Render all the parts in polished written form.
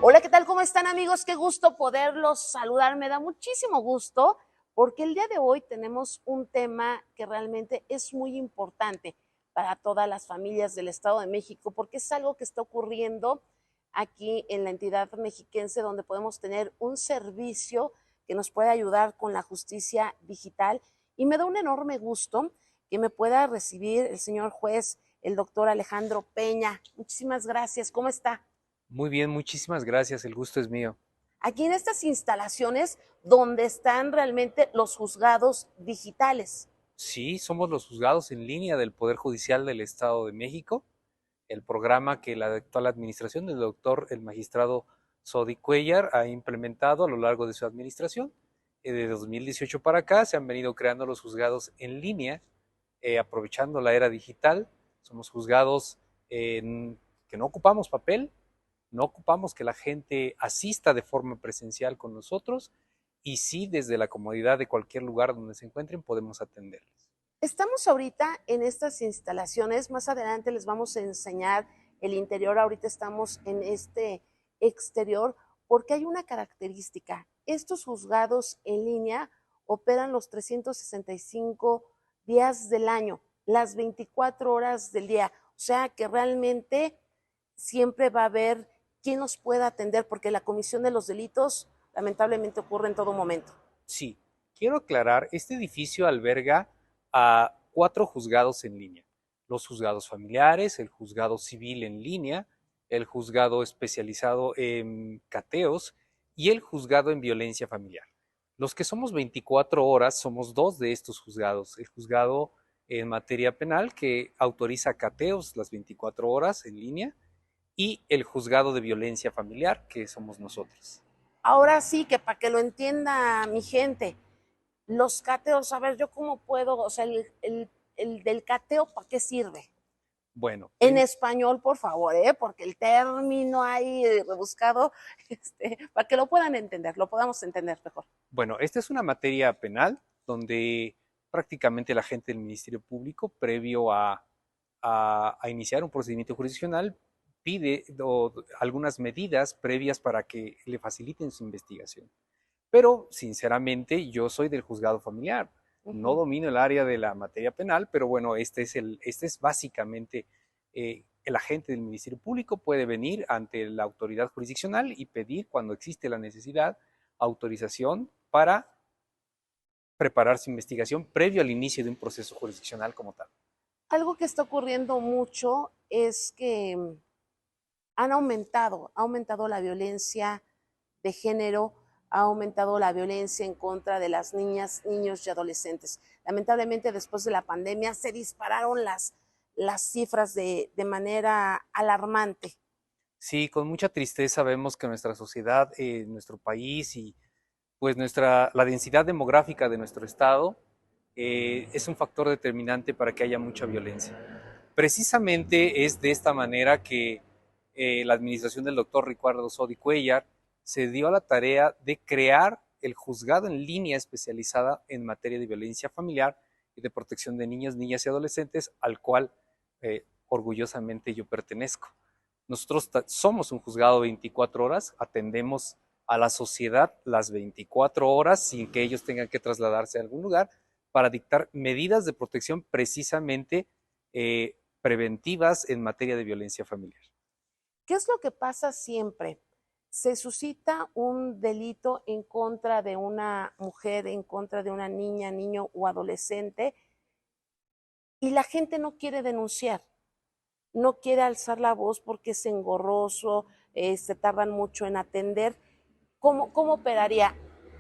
Hola, ¿qué tal? ¿Cómo están, amigos? Qué gusto poderlos saludar. Me da muchísimo gusto porque el día de hoy tenemos un tema que realmente es muy importante para todas las familias del Estado de México, porque es algo que está ocurriendo aquí en la entidad mexiquense, donde podemos tener un servicio que nos puede ayudar con la justicia digital. Y me da un enorme gusto que me pueda recibir el señor juez, el doctor Alejandro Peña. Muchísimas gracias. ¿Cómo está? Muy bien, muchísimas gracias, el gusto es mío. Aquí en estas instalaciones donde están realmente los juzgados digitales. Sí, somos los juzgados en línea del Poder Judicial del Estado de México, el programa que la actual administración del doctor, el magistrado Sodi Cuellar, ha implementado a lo largo de su administración. De 2018 para acá se han venido creando los juzgados en línea, aprovechando la era digital. Somos juzgados que no ocupamos papel, no ocupamos que la gente asista de forma presencial con nosotros y sí desde la comodidad de cualquier lugar donde se encuentren podemos atenderles. Estamos ahorita en estas instalaciones, más adelante les vamos a enseñar el interior, ahorita estamos en este exterior, porque hay una característica. Estos juzgados en línea operan los 365 días del año, las 24 horas del día. O sea que realmente siempre va a haber quien nos pueda atender, porque la comisión de los delitos lamentablemente ocurre en todo momento. Sí, quiero aclarar, este edificio alberga a 4 juzgados en línea. Los juzgados familiares, el juzgado civil en línea, el juzgado especializado en cateos y el juzgado en violencia familiar. Los que somos 24 horas somos dos de estos juzgados. El juzgado en materia penal que autoriza cateos las 24 horas en línea y el juzgado de violencia familiar que somos nosotros. Ahora sí que para que lo entienda mi gente, los cateos, a ver, yo cómo puedo, o sea, el del cateo, ¿para qué sirve? Bueno, En español, por favor, porque el término ahí rebuscado, para que lo puedan entender, lo podamos entender mejor. Bueno, esta es una materia penal donde prácticamente la gente del Ministerio Público, previo a iniciar un procedimiento jurisdiccional, pide algunas medidas previas para que le faciliten su investigación. Pero, sinceramente, yo soy del juzgado familiar. Uh No -huh. domino el área de la materia penal, pero bueno, este es básicamente el agente del Ministerio Público puede venir ante la autoridad jurisdiccional y pedir, cuando existe la necesidad, autorización para preparar su investigación previo al inicio de un proceso jurisdiccional como tal. Algo que está ocurriendo mucho es que ha aumentado la violencia de género, ha aumentado la violencia en contra de las niñas, niños y adolescentes. Lamentablemente, después de la pandemia se dispararon las cifras de manera alarmante. Sí, con mucha tristeza vemos que nuestra sociedad, nuestro país y pues la densidad demográfica de nuestro estado es un factor determinante para que haya mucha violencia. Precisamente es de esta manera que la administración del doctor Ricardo Sodi Cuellar se dio a la tarea de crear el juzgado en línea especializada en materia de violencia familiar y de protección de niños, niñas y adolescentes, al cual orgullosamente yo pertenezco. Nosotros somos un juzgado 24 horas, atendemos a la sociedad las 24 horas sin que ellos tengan que trasladarse a algún lugar para dictar medidas de protección precisamente preventivas en materia de violencia familiar. ¿Qué es lo que pasa siempre? Se suscita un delito en contra de una mujer, en contra de una niña, niño o adolescente, y la gente no quiere denunciar, no quiere alzar la voz porque es engorroso, se tardan mucho en atender. ¿Cómo operaría?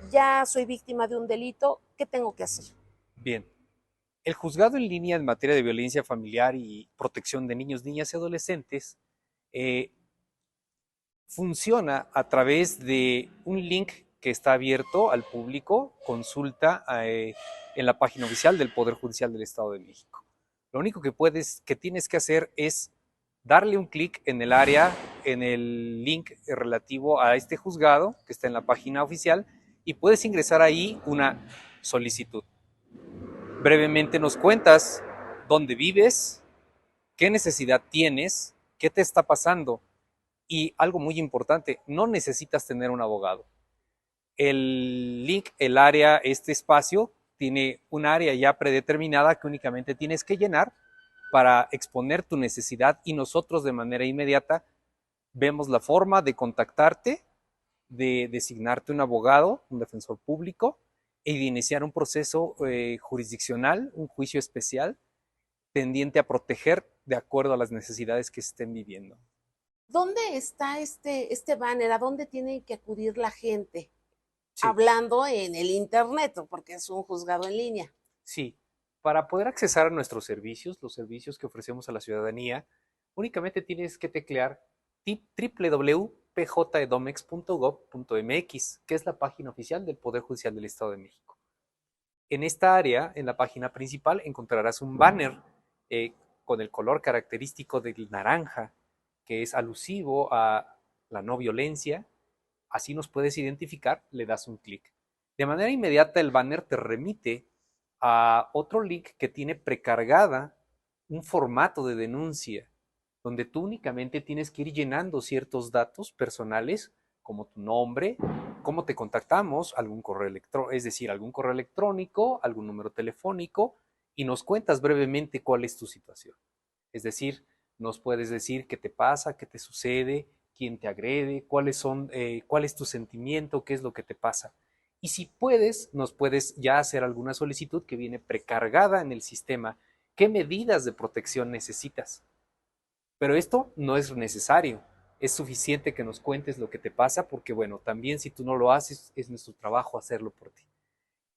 Ya soy víctima de un delito, ¿qué tengo que hacer? Bien, el juzgado en línea en materia de violencia familiar y protección de niños, niñas y adolescentes eh, funciona a través de un link que está abierto al público, consulta en la página oficial del Poder Judicial del Estado de México. Lo único que tienes que hacer es darle un clic en el área, en el link relativo a este juzgado que está en la página oficial y puedes ingresar ahí una solicitud. Brevemente nos cuentas dónde vives, qué necesidad tienes, qué te está pasando Y algo muy importante, no necesitas tener un abogado. El link, el área, este espacio, tiene un área ya predeterminada que únicamente tienes que llenar para exponer tu necesidad y nosotros de manera inmediata vemos la forma de contactarte, de designarte un abogado, un defensor público y de iniciar un proceso jurisdiccional, un juicio especial tendiente a proteger de acuerdo a las necesidades que estén viviendo. ¿Dónde está este banner? ¿A dónde tiene que acudir la gente? Sí, Hablando en el internet, porque es un juzgado en línea. sí. Para poder accesar a nuestros servicios, los servicios que ofrecemos a la ciudadanía, únicamente tienes que teclear www.pjedomex.gov.mx, que es la página oficial del Poder Judicial del Estado de México. En esta área, en la página principal, encontrarás un banner eh, con el color característico del naranja, que es alusivo a la no violencia. Así nos puedes identificar, le das un clic. De manera inmediata el banner te remite a otro link que tiene precargada un formato de denuncia, donde tú únicamente tienes que ir llenando ciertos datos personales, como tu nombre, cómo te contactamos, algún correo electrónico, es decir, algún correo electrónico, algún número telefónico, y nos cuentas brevemente cuál es tu situación. Es decir, nos puedes decir qué te pasa, qué te sucede, quién te agrede, cuál es tu sentimiento, qué es lo que te pasa. Y si puedes, nos puedes ya hacer alguna solicitud que viene precargada en el sistema. ¿Qué medidas de protección necesitas? Pero esto no es necesario. Es suficiente que nos cuentes lo que te pasa porque, bueno, también si tú no lo haces, es nuestro trabajo hacerlo por ti.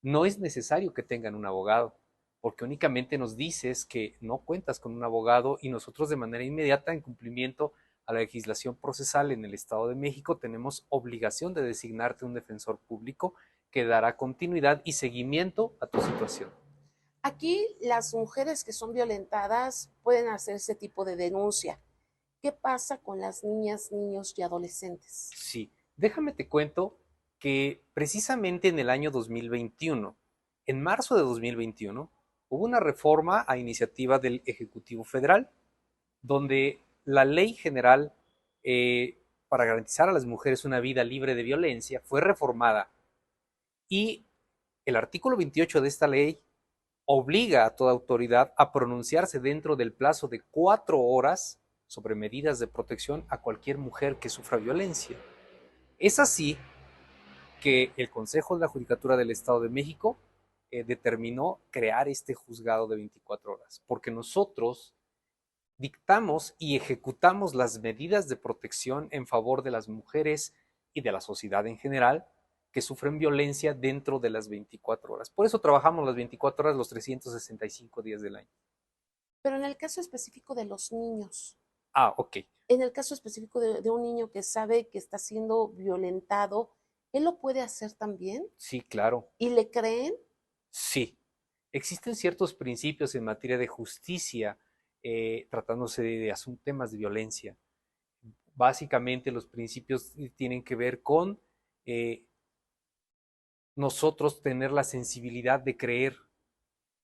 No es necesario que tengan un abogado, porque únicamente nos dices que no cuentas con un abogado y nosotros de manera inmediata, en cumplimiento a la legislación procesal en el Estado de México, tenemos obligación de designarte un defensor público que dará continuidad y seguimiento a tu situación. Aquí las mujeres que son violentadas pueden hacer ese tipo de denuncia. ¿Qué pasa con las niñas, niños y adolescentes? Sí, déjame te cuento que precisamente en el año 2021, en marzo de 2021, hubo una reforma a iniciativa del Ejecutivo Federal, donde la ley general para garantizar a las mujeres una vida libre de violencia fue reformada y el artículo 28 de esta ley obliga a toda autoridad a pronunciarse dentro del plazo de 4 horas sobre medidas de protección a cualquier mujer que sufra violencia. Es así que el Consejo de la Judicatura del Estado de México determinó crear este juzgado de 24 horas, porque nosotros dictamos y ejecutamos las medidas de protección en favor de las mujeres y de la sociedad en general que sufren violencia dentro de las 24 horas. Por eso trabajamos las 24 horas los 365 días del año. Pero en el caso específico de los niños, Ah, ok. en el caso específico de un niño que sabe que está siendo violentado, ¿él lo puede hacer también? Sí, claro. ¿Y le creen? Sí. Existen ciertos principios en materia de justicia tratándose de temas de violencia. Básicamente los principios tienen que ver con eh, nosotros tener la sensibilidad de creer.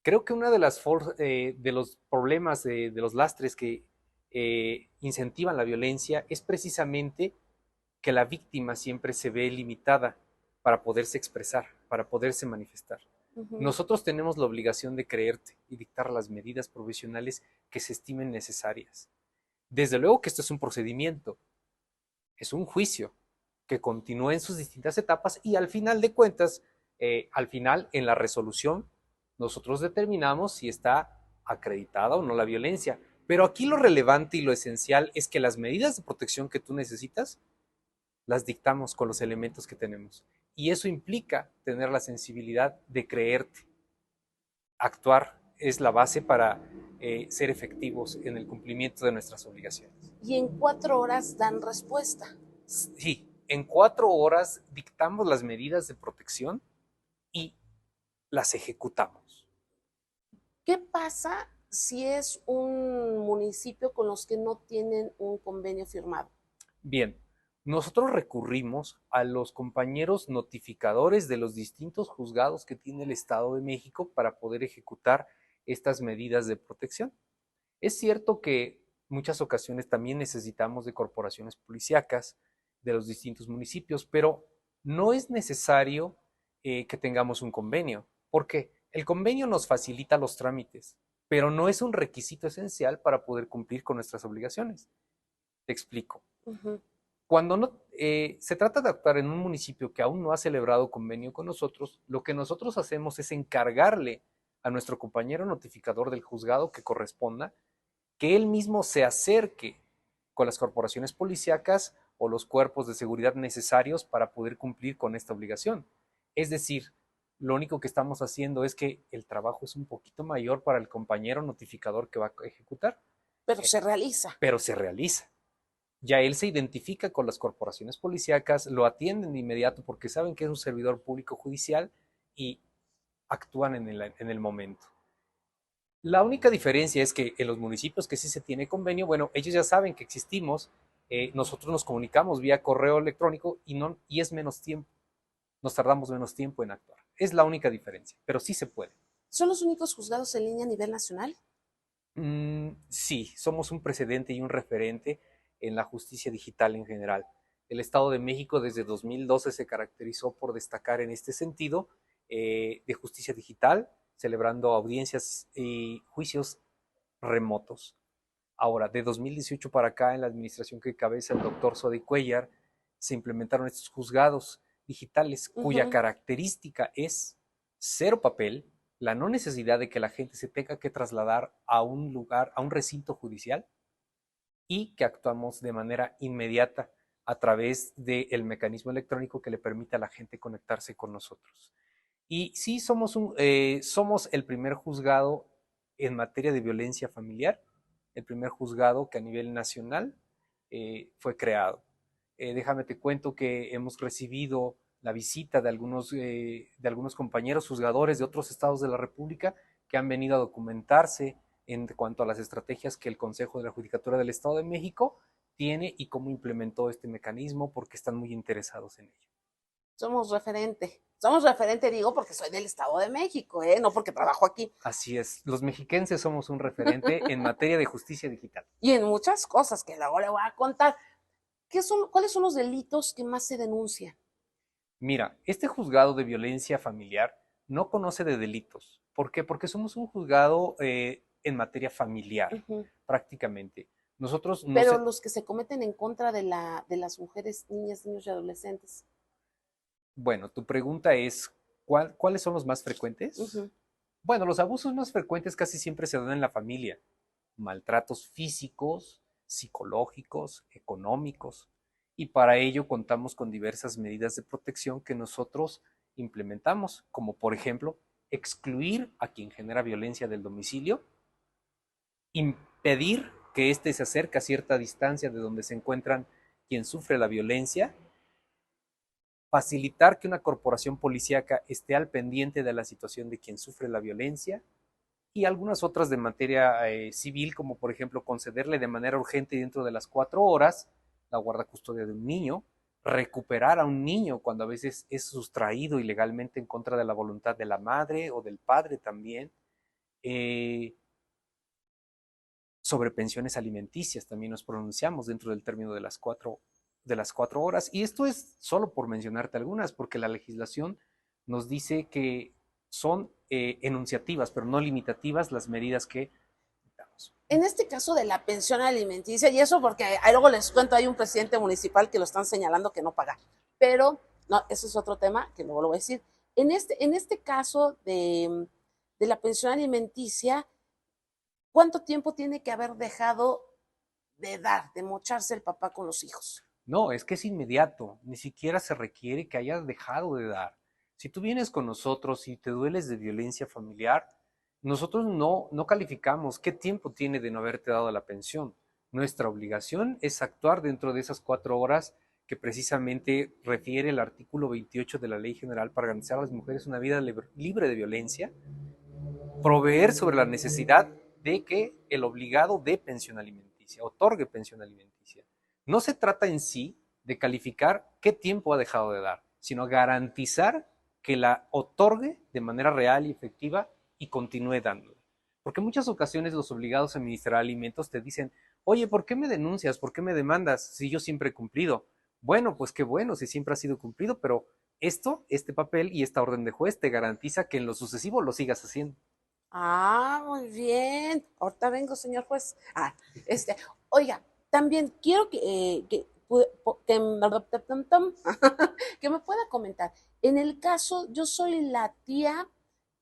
Creo que uno de los problemas, de los lastres que incentivan la violencia es precisamente que la víctima siempre se ve limitada para poderse expresar, para poderse manifestar. Ujú. Nosotros tenemos la obligación de creerte y dictar las medidas provisionales que se estimen necesarias. Desde luego que esto es un procedimiento, es un juicio que continúa en sus distintas etapas y al final de cuentas, al final en la resolución, nosotros determinamos si está acreditada o no la violencia. Pero aquí lo relevante y lo esencial es que las medidas de protección que tú necesitas las dictamos con los elementos que tenemos. Y eso implica tener la sensibilidad de creerte. Actuar es la base para ser efectivos en el cumplimiento de nuestras obligaciones. Y en 4 horas dan respuesta. Sí, en 4 horas dictamos las medidas de protección y las ejecutamos. ¿Qué pasa si es un municipio con los que no tienen un convenio firmado? Bien, nosotros recurrimos a los compañeros notificadores de los distintos juzgados que tiene el Estado de México para poder ejecutar estas medidas de protección. Es cierto que muchas ocasiones también necesitamos de corporaciones policíacas de los distintos municipios, pero no es necesario que tengamos un convenio, porque el convenio nos facilita los trámites, pero no es un requisito esencial para poder cumplir con nuestras obligaciones. Te explico. Ujú. Cuando no, se trata de actuar en un municipio que aún no ha celebrado convenio con nosotros, lo que nosotros hacemos es encargarle a nuestro compañero notificador del juzgado que corresponda que él mismo se acerque con las corporaciones policíacas o los cuerpos de seguridad necesarios para poder cumplir con esta obligación. Es decir, lo único que estamos haciendo es que el trabajo es un poquito mayor para el compañero notificador que va a ejecutar, Pero se realiza. pero se realiza. Ya él se identifica con las corporaciones policíacas, lo atienden de inmediato porque saben que es un servidor público judicial y actúan en el momento. La única diferencia es que en los municipios que sí se tiene convenio, bueno, ellos ya saben que existimos, nosotros nos comunicamos vía correo electrónico y es menos tiempo, nos tardamos menos tiempo en actuar. Es la única diferencia, pero sí se puede. ¿Son los únicos juzgados en línea a nivel nacional? Sí, somos un precedente y un referente en la justicia digital en general. El Estado de México desde 2012 se caracterizó por destacar en este sentido de justicia digital, celebrando audiencias y juicios remotos. Ahora, de 2018 para acá, en la administración que cabeza el doctor Sodi Cuellar, se implementaron estos juzgados digitales cuya Ujú. característica es cero papel, la no necesidad de que la gente se tenga que trasladar a un lugar, a un recinto judicial, y que actuamos de manera inmediata a través del mecanismo electrónico que le permite a la gente conectarse con nosotros. Y sí, somos el primer juzgado en materia de violencia familiar, el primer juzgado que a nivel nacional fue creado. Déjame te cuento que hemos recibido la visita de algunos compañeros juzgadores de otros estados de la República que han venido a documentarse en cuanto a las estrategias que el Consejo de la Judicatura del Estado de México tiene y cómo implementó este mecanismo porque están muy interesados en ello. Somos referente. Somos referente, digo, porque soy del Estado de México, ¿eh? No porque trabajo aquí. Así es, los mexiquenses somos un referente en materia de justicia digital. Y en muchas cosas que luego le voy a contar. ¿Cuáles son los delitos que más se denuncian? Mira, este juzgado de violencia familiar no conoce de delitos. ¿Por qué? Porque somos un juzgado en materia familiar, Ujú. prácticamente. Nosotros no Pero sé, los que se cometen en contra de las mujeres, niñas, niños y adolescentes. bueno, tu pregunta es, ¿cuáles son los más frecuentes? Ujú. Bueno, los abusos más frecuentes casi siempre se dan en la familia. Maltratos físicos, psicológicos, económicos. Y para ello contamos con diversas medidas de protección que nosotros implementamos, como por ejemplo, excluir a quien genera violencia del domicilio, impedir que éste se acerque a cierta distancia de donde se encuentran quien sufre la violencia, facilitar que una corporación policíaca esté al pendiente de la situación de quien sufre la violencia, y algunas otras de materia civil, como por ejemplo concederle de manera urgente dentro de las 4 horas la guardacustodia de un niño, recuperar a un niño cuando a veces es sustraído ilegalmente en contra de la voluntad de la madre o del padre también, eh, sobre pensiones alimenticias también nos pronunciamos dentro del término de las 4 horas, y esto es solo por mencionarte algunas, porque la legislación nos dice que son enunciativas, pero no limitativas las medidas que damos. En este caso de la pensión alimenticia, y eso porque ahí luego les cuento, hay un presidente municipal que lo están señalando que no paga. Pero, no, ese es otro tema que luego lo voy a decir. En este caso de la pensión alimenticia, ¿cuánto tiempo tiene que haber dejado de dar, de mocharse el papá con los hijos? No, es que es inmediato, ni siquiera se requiere que hayas dejado de dar. Si tú vienes con nosotros y te dueles de violencia familiar, nosotros no calificamos qué tiempo tiene de no haberte dado la pensión. Nuestra obligación es actuar dentro de esas 4 horas que precisamente refiere el artículo 28 de la Ley General para garantizar a las mujeres una vida libre de violencia, proveer sobre la necesidad de que el obligado dé pensión alimenticia, otorgue pensión alimenticia. No se trata en sí de calificar qué tiempo ha dejado de dar, sino garantizar que la otorgue de manera real y efectiva y continúe dándola. Porque en muchas ocasiones los obligados a administrar alimentos te dicen, Oye, ¿por qué me denuncias? ¿Por qué me demandas? Si yo siempre he cumplido. Bueno, pues qué bueno, si siempre ha sido cumplido, pero este papel y esta orden de juez te garantiza que en lo sucesivo lo sigas haciendo. Ah, muy bien. Ahorita vengo, señor juez. Este, oiga, también quiero que me pueda comentar. En el caso, yo soy la tía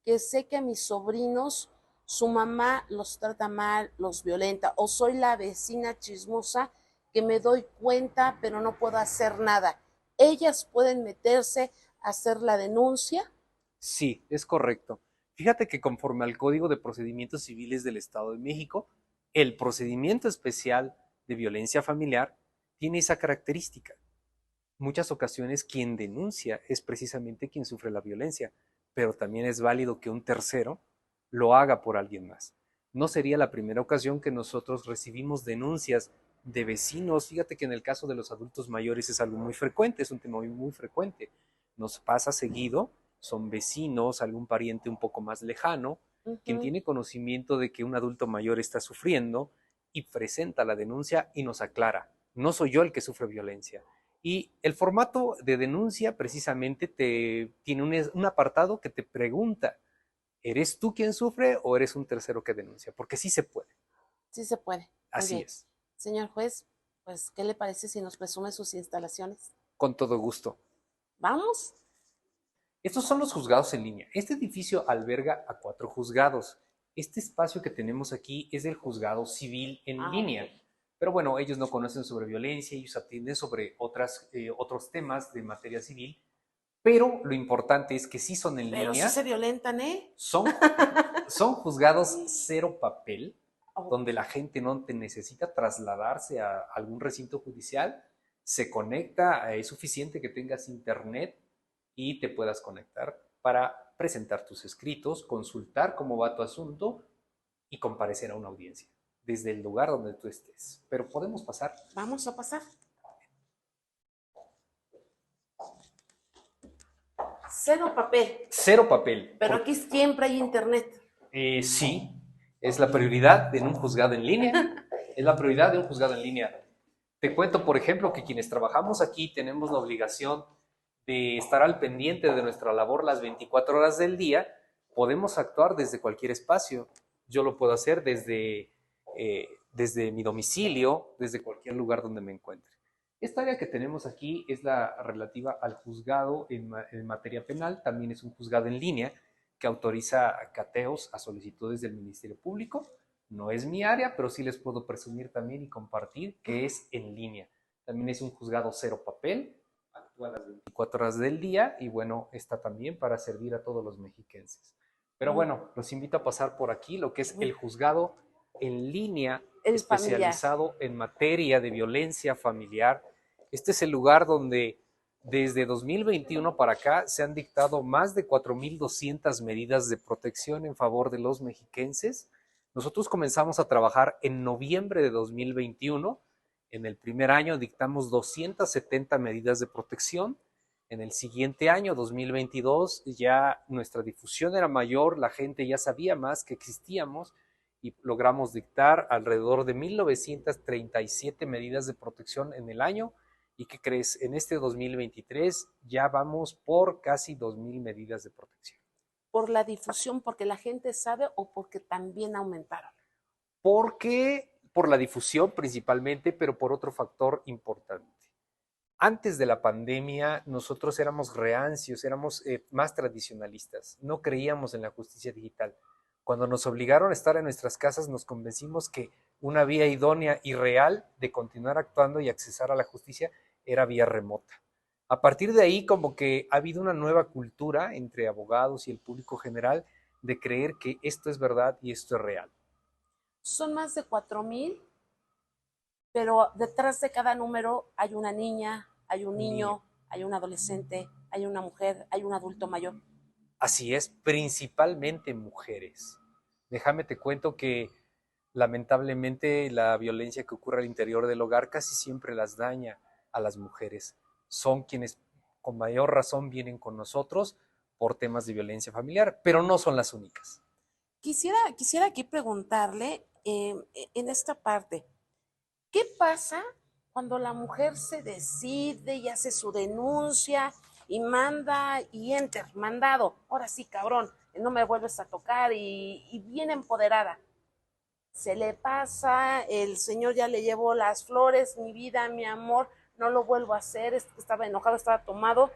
que sé que a mis sobrinos su mamá los trata mal, los violenta, o soy la vecina chismosa que me doy cuenta, pero no puedo hacer nada. Ellas pueden meterse a hacer la denuncia. Sí, es correcto. Fíjate que conforme al Código de Procedimientos Civiles del Estado de México, el procedimiento especial de violencia familiar tiene esa característica. Muchas ocasiones quien denuncia es precisamente quien sufre la violencia, pero también es válido que un tercero lo haga por alguien más. No sería la primera ocasión que nosotros recibimos denuncias de vecinos. Fíjate que en el caso de los adultos mayores es algo muy frecuente, es un tema muy frecuente. Nos pasa seguido, son vecinos, algún pariente un poco más lejano, quien Ujú. tiene conocimiento de que un adulto mayor está sufriendo y presenta la denuncia y nos aclara, no soy yo el que sufre violencia. Y el formato de denuncia precisamente tiene un apartado que te pregunta, ¿eres tú quien sufre o eres un tercero que denuncia? Porque sí se puede. Sí se puede. Muy Así bien. es. Señor juez, pues, ¿qué le parece si nos presume sus instalaciones? Con todo gusto. ¿Vamos? Estos son los juzgados en línea. Este edificio alberga a 4 juzgados. Este espacio que tenemos aquí es el juzgado civil en Ah, ok. línea. Pero bueno, ellos no conocen sobre violencia, ellos atienden sobre otros temas de materia civil. Pero lo importante es que sí son en Pero sí se línea, violentan, ¿eh? son, son juzgados cero papel, Ok. donde la gente no te necesita trasladarse a algún recinto judicial, se conecta, es suficiente que tengas internet y te puedas conectar para presentar tus escritos, consultar cómo va tu asunto y comparecer a una audiencia desde el lugar donde tú estés. Pero podemos pasar. Vamos a pasar. Cero papel. Cero papel. Pero aquí siempre hay internet. Sí, es la prioridad en un juzgado en línea. Es la prioridad de un juzgado en línea. Te cuento, por ejemplo, que quienes trabajamos aquí tenemos la obligación de estar al pendiente de nuestra labor las 24 horas del día. Podemos actuar desde cualquier espacio. Yo lo puedo hacer desde mi domicilio, desde cualquier lugar donde me encuentre. Esta área que tenemos aquí es la relativa al juzgado en materia penal. También es un juzgado en línea que autoriza cateos a solicitudes del Ministerio Público. No es mi área, pero sí les puedo presumir también y compartir que es en línea. También es un juzgado cero papel, actúa las 24 horas del día y bueno, está también para servir a todos los mexiquenses. Pero Muy, bueno, los invito a pasar por aquí, lo que es el muy. juzgado en línea El familiar. especializado en materia de violencia familiar. Este es el lugar donde desde 2021 para acá se han dictado más de 4.200 medidas de protección en favor de los mexiquenses. Nosotros comenzamos a trabajar en noviembre de 2021. En el primer año dictamos 270 medidas de protección. En el siguiente año, 2022, ya nuestra difusión era mayor, la gente ya sabía más que existíamos y logramos dictar alrededor de 1.937 medidas de protección en el año. ¿Y qué crees? En este 2023 ya vamos por casi 2.000 medidas de protección. Por la difusión, porque la gente sabe o porque también aumentaron. Porque por la difusión principalmente, pero por otro factor importante. Antes de la pandemia, nosotros éramos reacios, éramos más tradicionalistas, no creíamos en la justicia digital. Cuando nos obligaron a estar en nuestras casas, nos convencimos que una vía idónea y real de continuar actuando y accesar a la justicia era vía remota. A partir de ahí, como que ha habido una nueva cultura entre abogados y el público general de creer que esto es verdad y esto es real. Son más de 4,000, pero detrás de cada número hay una niña, hay un Un niño. niño, hay un adolescente, hay una mujer, hay un adulto mayor. Así es, principalmente mujeres. Déjame te cuento que lamentablemente la violencia que ocurre al interior del hogar casi siempre las daña a las mujeres. Son quienes con mayor razón vienen con nosotros por temas de violencia familiar, pero no son las únicas. Quisiera aquí preguntarle en esta parte. ¿Qué pasa cuando la mujer se decide y hace su denuncia y manda y enter, mandado? Ahora sí, cabrón, no me vuelves a tocar y bien empoderada. Se le pasa, el señor ya le llevó las flores, mi vida, mi amor, no lo vuelvo a hacer, estaba enojado, estaba tomado.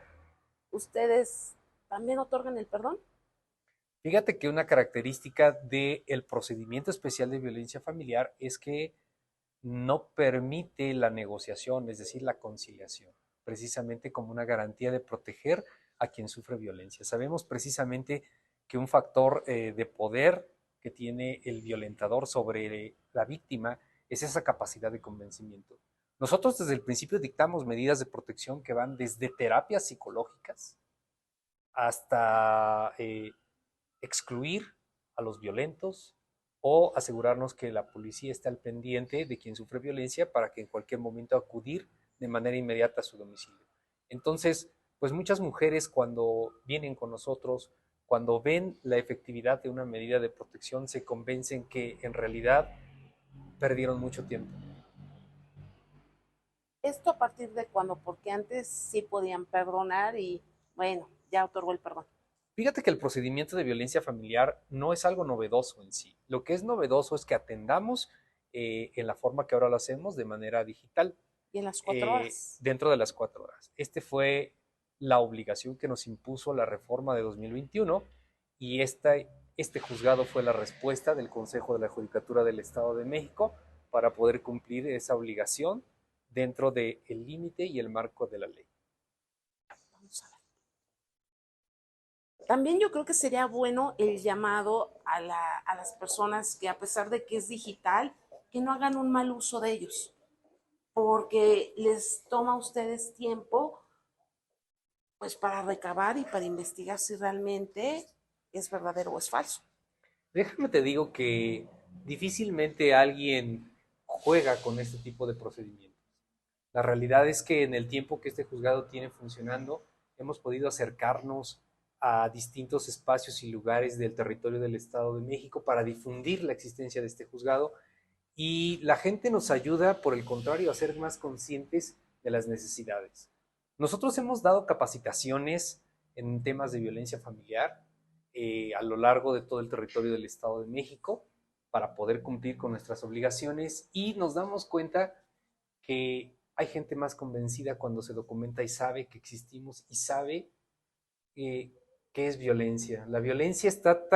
¿Ustedes también otorgan el perdón? Fíjate que una característica del procedimiento especial de violencia familiar es que no permite la negociación, es decir, la conciliación, precisamente como una garantía de proteger a quien sufre violencia. Sabemos precisamente que un factor de poder que tiene el violentador sobre la víctima es esa capacidad de convencimiento. Nosotros desde el principio dictamos medidas de protección que van desde terapias psicológicas hasta excluir a los violentos o asegurarnos que la policía esté al pendiente de quien sufre violencia para que en cualquier momento acudir de manera inmediata a su domicilio. Entonces, pues muchas mujeres cuando vienen con nosotros, cuando ven la efectividad de una medida de protección, se convencen que en realidad perdieron mucho tiempo. Esto a partir de cuándo, porque antes sí podían perdonar y bueno, ya otorgó el perdón. Fíjate que el procedimiento de violencia familiar no es algo novedoso en sí. Lo que es novedoso es que atendamos en la forma que ahora lo hacemos de manera digital, Y en las 4 horas. dentro de las 4 horas. Este fue la obligación que nos impuso la reforma de 2021 y este juzgado fue la respuesta del Consejo de la Judicatura del Estado de México para poder cumplir esa obligación dentro del límite y el marco de la ley. Vamos a ver. También yo creo que sería bueno el llamado a las personas que a pesar de que es digital, que no hagan un mal uso de ellos, porque les toma a ustedes tiempo pues para recabar y para investigar si realmente es verdadero o es falso. Déjame te digo que difícilmente alguien juega con este tipo de procedimientos. La realidad es que en el tiempo que este juzgado tiene funcionando, hemos podido acercarnos a distintos espacios y lugares del territorio del Estado de México para difundir la existencia de este juzgado y la gente nos ayuda, por el contrario, a ser más conscientes de las necesidades. Nosotros hemos dado capacitaciones en temas de violencia familiar a lo largo de todo el territorio del Estado de México para poder cumplir con nuestras obligaciones y nos damos cuenta que hay gente más convencida cuando se documenta y sabe que existimos y sabe eh, qué es violencia. La violencia está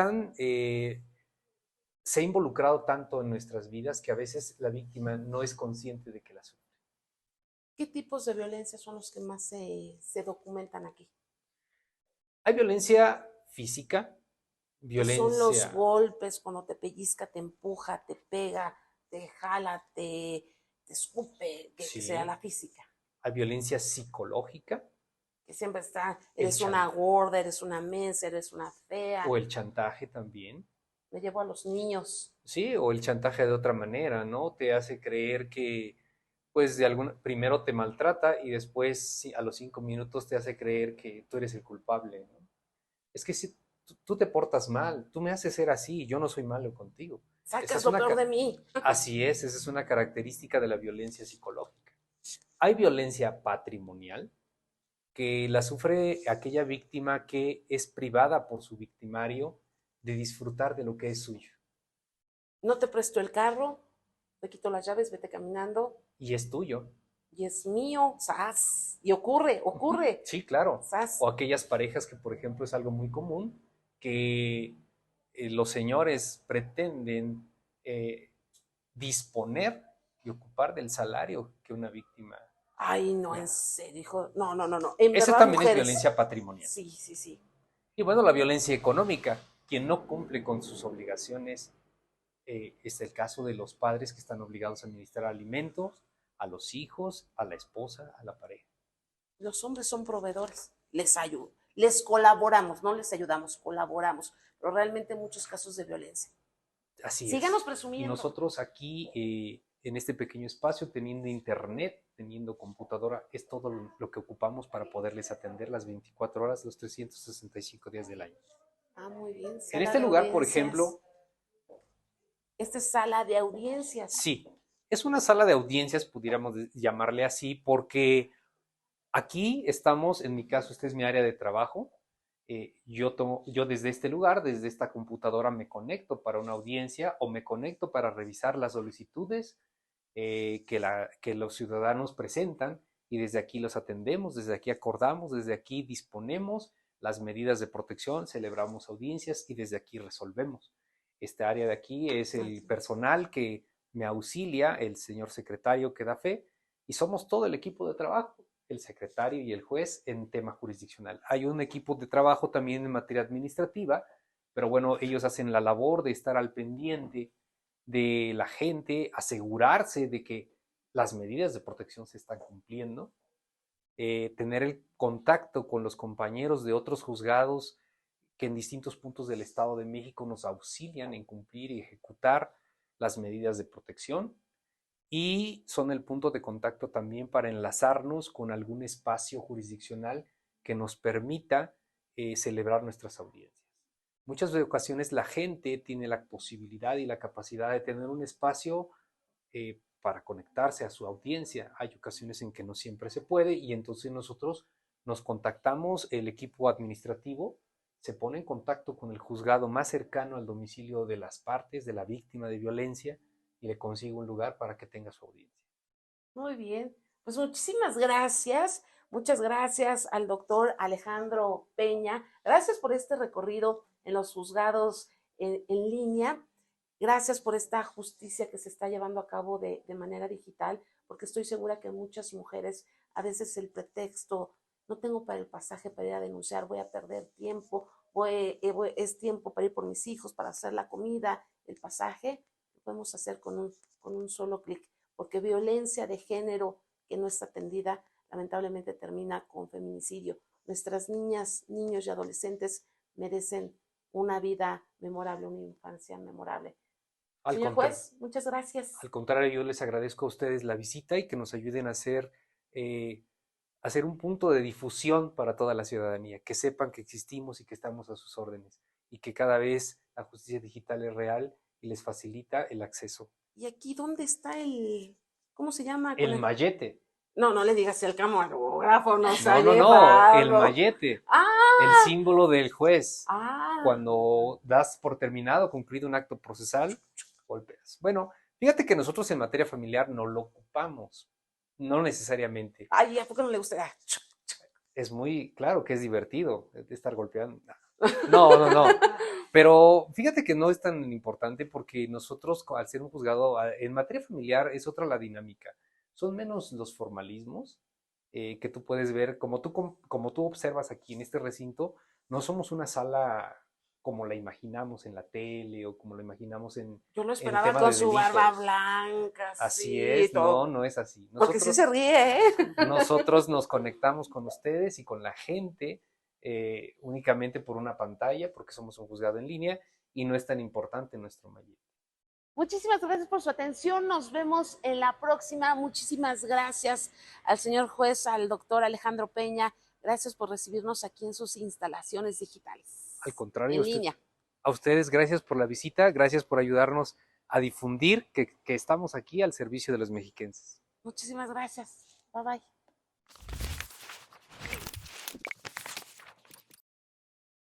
se ha involucrado tanto en nuestras vidas que a veces la víctima no es consciente de que la sufre. ¿Qué tipos de violencia son los que más se documentan aquí? Hay violencia física, Que son los violencia, golpes, cuando te pellizca, te empuja, te pega, te jala, te escupe, que sea sí, la física. hay violencia psicológica, Que siempre está, el eres una chantaje gorda, eres una mensa, eres una fea. o el chantaje también. Me llevo a los niños. Sí, o el chantaje de otra manera, ¿no? Te hace creer que, pues, primero te maltrata y después, sí, a los 5 minutos, te hace creer que tú eres el culpable, ¿no? Es que si tú te portas mal, tú me haces ser así y yo no soy malo contigo. Esa Sacas es lo una, peor de mí. así es, esa es una característica de la violencia psicológica. Hay violencia patrimonial que la sufre aquella víctima que es privada por su victimario de disfrutar de lo que es suyo. No te presto el carro, te quito las llaves, vete caminando. Y es tuyo. Y es mío, ¡zas! Y ocurre, Sí, claro. ¡zas! O aquellas parejas que, por ejemplo, es algo muy común, que los señores pretenden eh, disponer y ocupar del salario que una víctima Ay, no, en gana. serio, hijo. No, no, no, no. En Esa verdad, también es mujeres. violencia patrimonial. Sí, sí, sí. Y bueno, la violencia económica, quien no cumple con sus obligaciones, es el caso de los padres que están obligados a administrar alimentos a los hijos, a la esposa, a la pareja. Los hombres son proveedores. Les ayudo. Les colaboramos, no les ayudamos, colaboramos. Pero realmente muchos casos de violencia. Así Síganos es. Y presumiendo. nosotros aquí, en este pequeño espacio, teniendo internet, teniendo computadora, es todo lo que ocupamos para poderles atender las 24 horas, los 365 días del año. Ah, muy bien. En Sala este de lugar, por audiencias. ejemplo, Esta es sala de audiencias. sí, Es una sala de audiencias, pudiéramos llamarle así, porque aquí estamos, en mi caso, esta es mi área de trabajo. Yo desde este lugar, desde esta computadora, me conecto para una audiencia o me conecto para revisar las solicitudes que los ciudadanos presentan y desde aquí los atendemos, desde aquí acordamos, desde aquí disponemos las medidas de protección, celebramos audiencias y desde aquí resolvemos. Esta área de aquí es el personal que me auxilia, el señor secretario que da fe, y somos todo el equipo de trabajo, el secretario y el juez en tema jurisdiccional. Hay un equipo de trabajo también en materia administrativa, pero bueno, ellos hacen la labor de estar al pendiente de la gente, asegurarse de que las medidas de protección se están cumpliendo, tener el contacto con los compañeros de otros juzgados que en distintos puntos del Estado de México nos auxilian en cumplir y ejecutar las medidas de protección y son el punto de contacto también para enlazarnos con algún espacio jurisdiccional que nos permita celebrar nuestras audiencias. Muchas ocasiones la gente tiene la posibilidad y la capacidad de tener un espacio para conectarse a su audiencia. Hay ocasiones en que no siempre se puede y entonces nosotros nos contactamos, el equipo administrativo se pone en contacto con el juzgado más cercano al domicilio de las partes, de la víctima de violencia, y le consigue un lugar para que tenga su audiencia. Muy bien, pues muchísimas gracias. Muchas gracias al doctor Alejandro Peña. Gracias por este recorrido en los juzgados en línea. Gracias por esta justicia que se está llevando a cabo de manera digital, porque estoy segura que muchas mujeres, a veces el pretexto, no tengo para el pasaje para ir a denunciar, voy a perder tiempo, es tiempo para ir por mis hijos, para hacer la comida, el pasaje, lo podemos hacer con un solo clic, porque violencia de género que no está atendida lamentablemente termina con feminicidio. Nuestras niñas, niños y adolescentes merecen una vida memorable, una infancia memorable. Al Señor juez, muchas gracias. Al contrario, yo les agradezco a ustedes la visita y que nos ayuden a hacer un punto de difusión para toda la ciudadanía, que sepan que existimos y que estamos a sus órdenes y que cada vez la justicia digital es real y les facilita el acceso. ¿Y aquí dónde está cómo se llama? El mallete. No, no le digas si el camarógrafo nos ha No, llevado. el mallete. ¡Ah! El símbolo del juez. ¡Ah! Cuando das por terminado, concluido un acto procesal, golpeas. Bueno, fíjate que nosotros en materia familiar no lo ocupamos, no necesariamente. Ay, ¿a poco no le gusta? Es muy claro que es divertido estar golpeando. No. Pero fíjate que no es tan importante porque nosotros, al ser un juzgado, en materia familiar es otra la dinámica. Son menos los formalismos que tú puedes ver, como tú observas aquí en este recinto, no somos una sala como la imaginamos en la tele o como la imaginamos Yo lo en esperaba tema con de su delitos. barba blanca. Así sí, es, todo. no es así. Porque sí se ríe, ¿eh? Nosotros nos conectamos con ustedes y con la gente únicamente por una pantalla, porque somos un juzgado en línea y no es tan importante nuestro mayor. Muchísimas gracias por su atención. Nos vemos en la próxima. Muchísimas gracias al señor juez, al doctor Alejandro Peña. Gracias por recibirnos aquí en sus instalaciones digitales. Al contrario, en línea. A ustedes gracias por la visita, gracias por ayudarnos a difundir que estamos aquí al servicio de los mexiquenses. Muchísimas gracias. Bye bye.